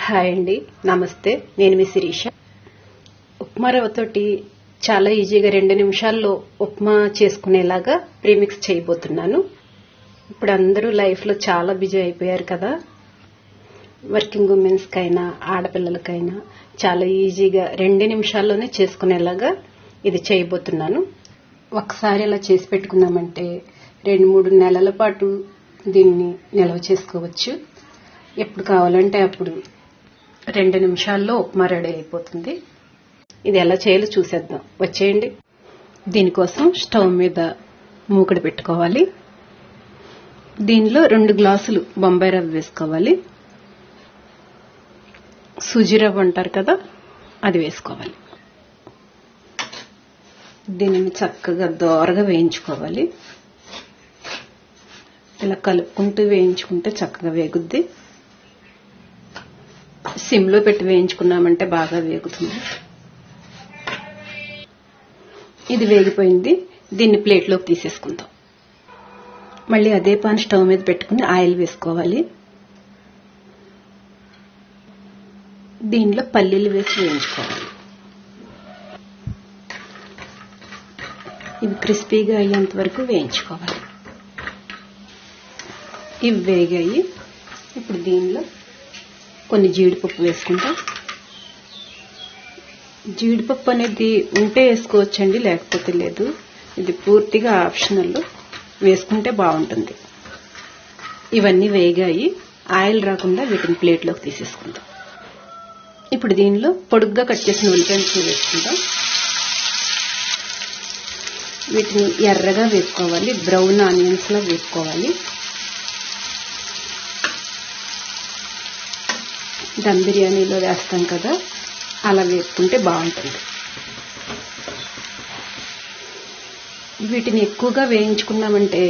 Hi అండి, నమస్తే. నేను మీ శిరీష. ఉప్మా రవ్వతోటి చాలా ఈజీగా 2 నిమిషాల్లో ఉప్మా చేసుకునేలాగా ప్రీమిక్స్ చేయబోతున్నాను. ఇప్పుడు అందరూ లైఫ్లో చాలా బిజీ అయిపోయారు కదా. వర్కింగ్ ఉమెన్స్కైనా ఆడపిల్లలకైనా చాలా ఈజీగా 2 నిమిషాల్లోనే చేసుకునేలాగా ఇది చేయబోతున్నాను. ఒకసారి ఇలా చేసి పెట్టుకున్నామంటే 2-3 నెలల పాటు దీన్ని నిల్వ చేసుకోవచ్చు. ఎప్పుడు కావాలంటే అప్పుడు 2 నిమిషాల్లో ఉప్మా రెడీ అయిపోతుంది. ఇది ఎలా చేయాలో చూసేద్దాం, వచ్చేయండి. దీనికోసం స్టవ్ మీద మూకుడు పెట్టుకోవాలి. దీనిలో 2 గ్లాసులు బొంబాయి రవ్వ వేసుకోవాలి. సూజీ రవ్వ అంటారు కదా, అది వేసుకోవాలి. దీనిని చక్కగా దోరగా వేయించుకోవాలి. ఇలా కలుపుకుంటూ వేయించుకుంటే చక్కగా వేగుద్ది. సిమ్లో పెట్టి వేయించుకున్నామంటే బాగా వేగుతుంది. ఇది వేగిపోయింది. దీన్ని ప్లేట్లోకి తీసేసుకుందాం. మళ్ళీ అదే పాన్ స్టవ్ మీద పెట్టుకుని ఆయిల్ వేసుకోవాలి. దీనిలో పల్లీలు వేసి వేయించుకోవాలి. ఇవి క్రిస్పీగా అయ్యేంత వరకు వేయించుకోవాలి. ఇవి వేగాయి. ఇప్పుడు దీనిలో కొన్ని జీడిపప్పు వేసుకుంటాం. జీడిపప్పు అనేది ఉంటే వేసుకోవచ్చండి, లేకపోతే లేదు. ఇది పూర్తిగా ఆప్షనల్, వేసుకుంటే బాగుంటుంది. ఇవన్నీ వేగాయి. ఆయిల్ రాకుండా వీటిని ప్లేట్లోకి తీసేసుకుందాం. ఇప్పుడు దీనిలో పొడుగ్గా కట్ చేసిన ఉల్లిపాయలు వేసుకుందాం. వీటిని ఎర్రగా వేసుకోవాలి, బ్రౌన్ ఆనియన్స్ లా వేసుకోవాలి. దమ్ బిర్యానీలో వేస్తాం కదా, అలా వేసుకుంటే బాగుంటుంది. వీటిని ఎక్కువగా వేయించుకున్నామంటే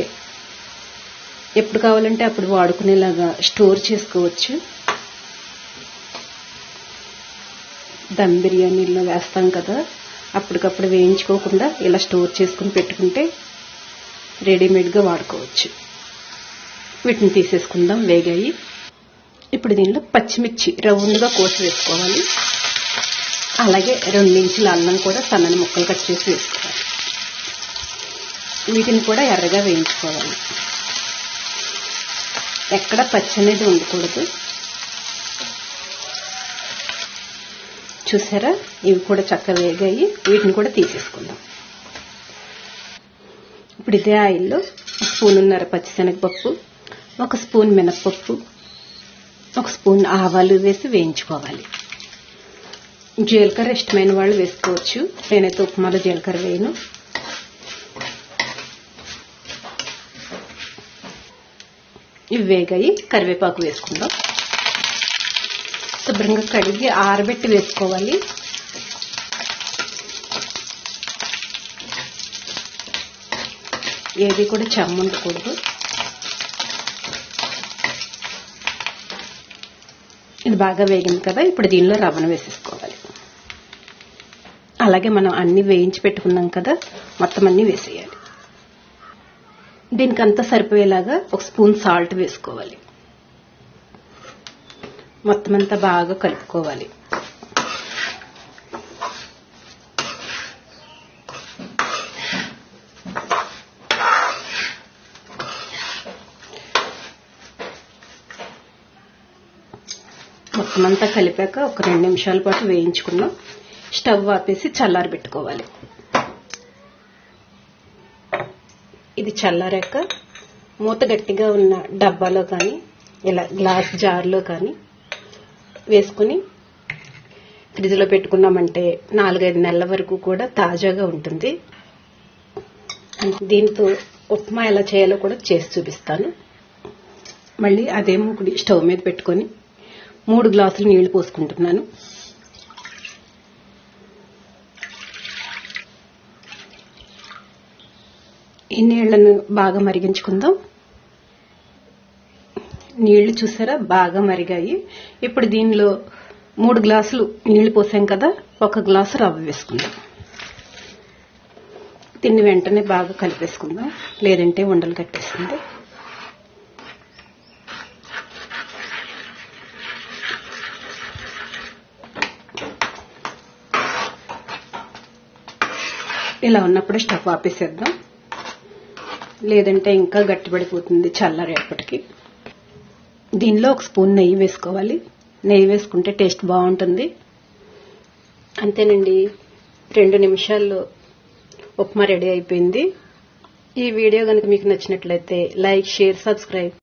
ఎప్పుడు కావాలంటే అప్పుడు వాడుకునేలాగా స్టోర్ చేసుకోవచ్చు. దమ్ బిర్యానీలో వేస్తాం కదా, అప్పటికప్పుడు వేయించుకోకుండా ఇలా స్టోర్ చేసుకుని పెట్టుకుంటే రెడీమేడ్గా వాడుకోవచ్చు. వీటిని తీసేసుకుందాం, వేగాయి. ఇప్పుడు దీనిలో పచ్చిమిర్చి రౌండ్గా కోసి వేసుకోవాలి. అలాగే 2 ఇంచుల అల్లం కూడా సన్నని ముక్కలు కట్ చేసి వేసుకోవాలి. వీటిని కూడా ఎర్రగా వేయించుకోవాలి. ఎక్కడ పచ్చి అనేది ఉండకూడదు. చూసారా, ఇవి కూడా చక్కగా వేగాయి. వీటిని కూడా తీసేసుకుందాం. ఇప్పుడు ఇదే ఆయిల్లో 1 స్పూనున్నర పచ్చిశనగపప్పు, 1 స్పూన్ మినప్పప్పు, 1 స్పూన్ ఆవాలు వేసి వేయించుకోవాలి. జీలకర్ర ఇష్టమైన వాళ్ళు వేసుకోవచ్చు. నేనైతే ఉప్మాలో జీలకర్ర వేయను. ఇవి వేగాయి. కరివేపాకు వేసుకుందాం. శుభ్రంగా కడిగి ఆరబెట్టి వేసుకోవాలి. ఏది కూడా చెమ్మ ఉండకూడదు. ఇది బాగా వేగింది కదా. ఇప్పుడు దీనిలో రవ్వను వేసేసుకోవాలి. అలాగే మనం అన్ని వేయించి పెట్టుకున్నాం కదా, మొత్తం అన్ని వేసేయాలి. దీనికి అంతా సరిపోయేలాగా 1 స్పూన్ సాల్ట్ వేసుకోవాలి. మొత్తం అంతా బాగా కలుపుకోవాలి. మొత్తం అంతా కలిపాక ఒక 2 నిమిషాల పాటు వేయించుకున్నాం. స్టవ్ ఆపేసి చల్లారి పెట్టుకోవాలి. ఇది చల్లారాక మూత గట్టిగా ఉన్న డబ్బాలో కానీ ఇలా గ్లాస్ జార్లో కానీ వేసుకుని ఫ్రిడ్జ్లో పెట్టుకున్నామంటే 4-5 నెలల వరకు కూడా తాజాగా ఉంటుంది. దీంతో ఉప్మా ఎలా చేయాలో కూడా చేసి చూపిస్తాను. మళ్ళీ అదే మూకుడి స్టవ్ మీద పెట్టుకొని 3 గ్లాసులు నీళ్లు పోసుకుంటున్నాను. ఈ నీళ్లను బాగా మరిగించుకుందాం. నీళ్లు చూసారా, బాగా మరిగాయి. ఇప్పుడు దీనిలో 3 గ్లాసులు నీళ్లు పోసాం కదా, 1 గ్లాసు రవ్వ వేసుకుందాం. దీన్ని వెంటనే బాగా కలిపేసుకుందాం, లేదంటే ఉండలు కట్టేస్తుంది. ఇలా ఉన్నప్పుడు స్టవ్ ఆపేసేద్దాం, లేదంటే ఇంకా గట్టిపడిపోతుంది చల్లారేపటికి. దీనిలో 1 స్పూన్ నెయ్యి వేసుకోవాలి. నెయ్యి వేసుకుంటే టేస్ట్ బాగుంటుంది. అంతేనండి, 2 నిమిషాల్లో ఉప్మా రెడీ అయిపోయింది. ఈ వీడియో కనుక మీకు నచ్చినట్లయితే లైక్, షేర్, సబ్స్క్రైబ్.